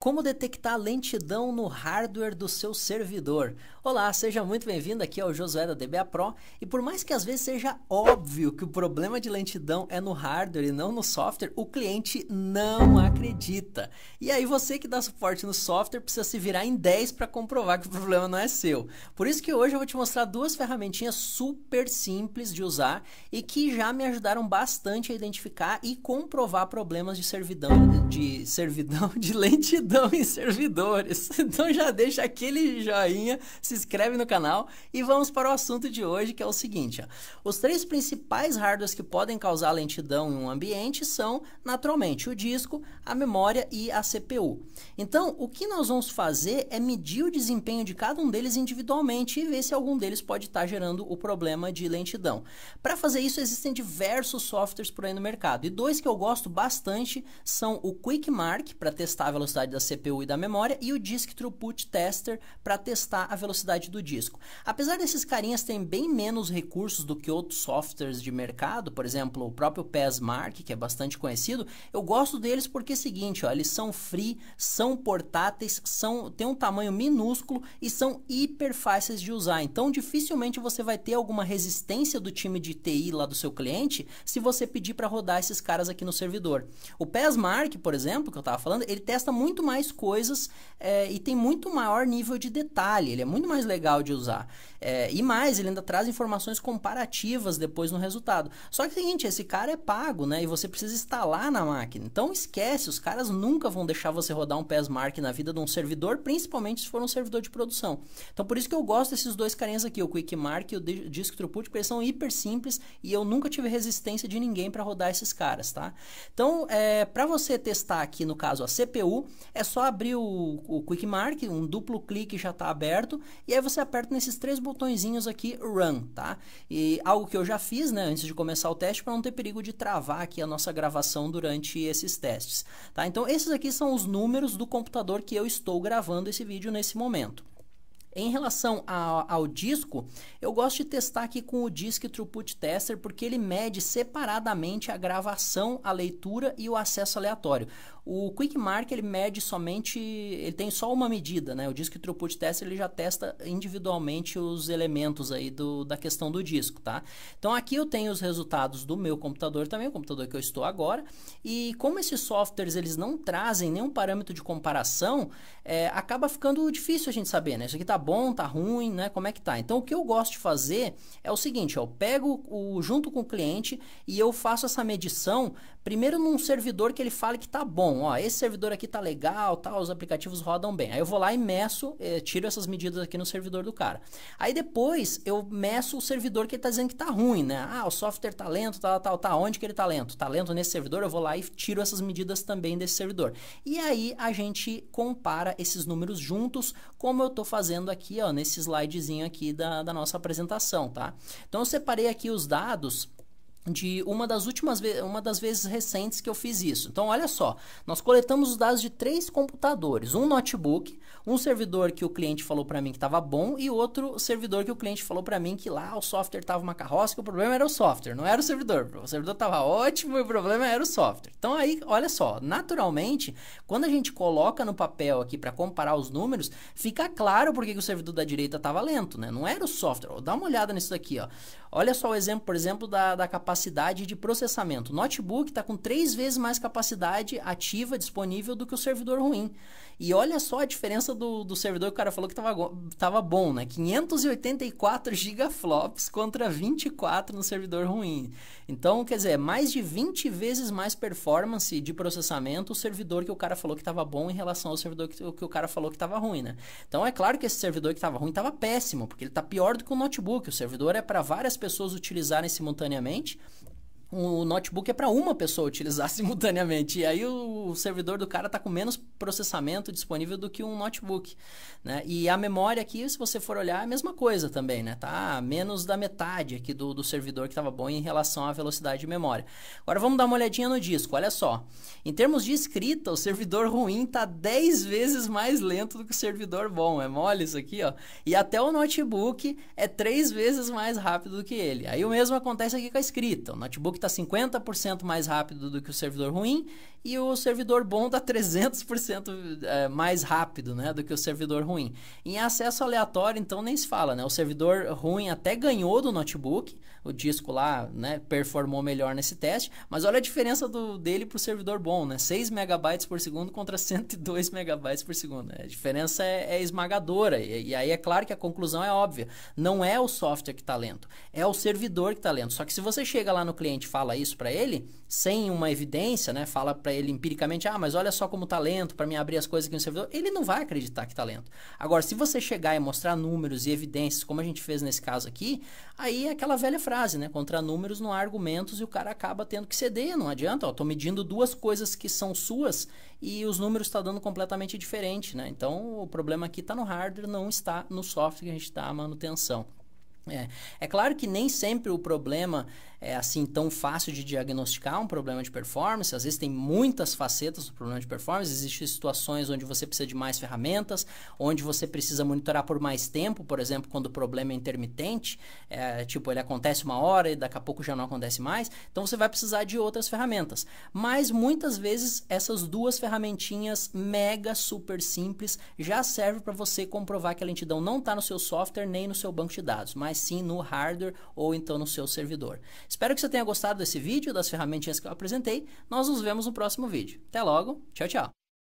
Como detectar lentidão no hardware do seu servidor? Olá, seja muito bem-vindo aqui ao Josué da DBA Pro. E por mais que às vezes seja óbvio que o problema de lentidão é no hardware e não no software, o cliente não acredita. E aí você que dá suporte no software precisa se virar em 10 para comprovar que o problema não é seu. Por isso que hoje eu vou te mostrar duas ferramentinhas super simples de usar e que já me ajudaram bastante a identificar e comprovar problemas de de lentidão em servidores. Então já deixa aquele joinha, se inscreve no canal e vamos para o assunto de hoje, que é o seguinte, ó. Os três principais hardwares que podem causar lentidão em um ambiente são, naturalmente, o disco, a memória e a CPU. Então, o que nós vamos fazer é medir o desempenho de cada um deles individualmente e ver se algum deles pode estar gerando o problema de lentidão. Para fazer isso, existem diversos softwares por aí no mercado, e dois que eu gosto bastante são o QuickMark, para testar a velocidade da CPU e da memória, e o Disk Throughput Tester, para testar a velocidade do disco. Apesar desses carinhas terem bem menos recursos do que outros softwares de mercado, por exemplo, o próprio PESMark, que é bastante conhecido, eu gosto deles porque é o seguinte, ó, eles são free, são portáteis, têm um tamanho minúsculo e são hiper fáceis de usar. Então, dificilmente você vai ter alguma resistência do time de TI lá do seu cliente se você pedir para rodar esses caras aqui no servidor. O PESMark, por exemplo, que eu estava falando, ele testa muito mais coisas e tem muito maior nível de detalhe, ele é muito mais legal de usar. E mais, ele ainda traz informações comparativas depois no resultado. Só que é o seguinte, esse cara é pago, né? E você precisa instalar na máquina. Então esquece, os caras nunca vão deixar você rodar um PESMark na vida de um servidor, principalmente se for um servidor de produção. Então por isso que eu gosto desses dois carinhas aqui, o QuickMark e o Disk Throughput, porque eles são hiper simples e eu nunca tive resistência de ninguém para rodar esses caras, tá? Então, para você testar aqui, no caso, a CPU, é só abrir o QuickMark, um duplo clique já está aberto, e aí você aperta nesses três botõezinhos aqui, Run, tá? E algo que eu já fiz, né, antes de começar o teste, para não ter perigo de travar aqui a nossa gravação durante esses testes, tá? Então, esses aqui são os números do computador que eu estou gravando esse vídeo nesse momento. Em relação ao disco, eu gosto de testar aqui com o Disk Throughput Tester, porque ele mede separadamente a gravação, a leitura e o acesso aleatório. O QuickMark, ele mede somente, ele tem só uma medida, né? O Disk Throughput Tester, ele já testa individualmente os elementos aí da questão do disco, tá? Então aqui eu tenho os resultados do meu computador também, o computador que eu estou agora, e como esses softwares, eles não trazem nenhum parâmetro de comparação, acaba ficando difícil a gente saber, né? Isso aqui tá bom, tá ruim, né? Como é que tá? Então o que eu gosto de fazer é o seguinte, ó, eu pego junto com o cliente e eu faço essa medição primeiro num servidor que ele fale que tá bom, ó, esse servidor aqui tá legal, tá, os aplicativos rodam bem. Aí eu vou lá e meço, tiro essas medidas aqui no servidor do cara. Aí depois eu meço o servidor que ele tá dizendo que tá ruim, né? Ah, o software tá lento, tá, onde que ele tá lento? Tá lento nesse servidor, eu vou lá e tiro essas medidas também desse servidor. E aí a gente compara esses números juntos, como eu tô fazendo aqui, ó, nesse slidezinho aqui da nossa apresentação, tá? Então eu separei aqui os dados de uma das vezes recentes que eu fiz isso. Então, olha só, nós coletamos os dados de 3 computadores, um notebook, um servidor que o cliente falou para mim que estava bom e outro servidor que o cliente falou para mim que lá o software estava uma carroça, que o problema era o software, não era o servidor. O servidor estava ótimo e o problema era o software. Então, aí, olha só, naturalmente, quando a gente coloca no papel aqui para comparar os números, fica claro porque que o servidor da direita estava lento, né? Não era o software. Dá uma olhada nisso aqui, ó. Olha só o exemplo, por exemplo, da capacidade de processamento. O notebook está com 3 vezes mais capacidade ativa disponível do que o servidor ruim. E olha só a diferença do servidor que o cara falou que estava bom, né? 584 gigaflops contra 24 no servidor ruim. Então, quer dizer, mais de 20 vezes mais performance de processamento o servidor que o cara falou que estava bom em relação ao servidor que o cara falou que estava ruim, né? Então, é claro que esse servidor que estava ruim estava péssimo, porque ele está pior do que o notebook. O servidor é para várias pessoas utilizarem simultaneamente. O notebook é para uma pessoa utilizar simultaneamente, e aí o servidor do cara está com menos processamento disponível do que um notebook, né? E a memória aqui, se você for olhar, é a mesma coisa também, né? Tá menos da metade aqui do servidor que estava bom em relação à velocidade de memória. Agora vamos dar uma olhadinha no disco, olha só. Em termos de escrita, o servidor ruim está 10 vezes mais lento do que o servidor bom, é mole isso aqui, ó. E até o notebook é 3 vezes mais rápido do que ele. Aí o mesmo acontece aqui com a escrita, o notebook está 50% mais rápido do que o servidor ruim e o servidor bom está 300% mais rápido, né, do que o servidor ruim. Em acesso aleatório, então, nem se fala, né? O servidor ruim até ganhou do notebook, o disco lá, né, performou melhor nesse teste, mas olha a diferença dele para o servidor bom, né? 6 megabytes por segundo contra 102 megabytes por segundo. A diferença é esmagadora, e aí é claro que a conclusão é óbvia. Não é o software que está lento, é o servidor que está lento. Só que se você chega lá no cliente e fala isso para ele, sem uma evidência, né, fala para ele empiricamente, mas olha só como está lento para mim abrir as coisas aqui no servidor, ele não vai acreditar que está lento. Agora, se você chegar e mostrar números e evidências, como a gente fez nesse caso aqui, aí é aquela velha frase, né, contra números não há argumentos, e o cara acaba tendo que ceder, não adianta, estou medindo duas coisas que são suas e os números estão dando completamente diferente, né? Então, o problema aqui está no hardware, não está no software que a gente dá a manutenção. É claro que nem sempre o problema é assim tão fácil de diagnosticar um problema de performance. Às vezes tem muitas facetas do problema de performance. Existem situações onde você precisa de mais ferramentas, onde você precisa monitorar por mais tempo, por exemplo, quando o problema é intermitente, tipo, ele acontece uma hora e daqui a pouco já não acontece mais, então você vai precisar de outras ferramentas. Mas muitas vezes essas duas ferramentinhas mega super simples já servem para você comprovar que a lentidão não está no seu software nem no seu banco de dados, mas sim no hardware ou então no seu servidor. Espero que você tenha gostado desse vídeo, das ferramentinhas que eu apresentei. Nós nos vemos no próximo vídeo. Até logo. Tchau, tchau.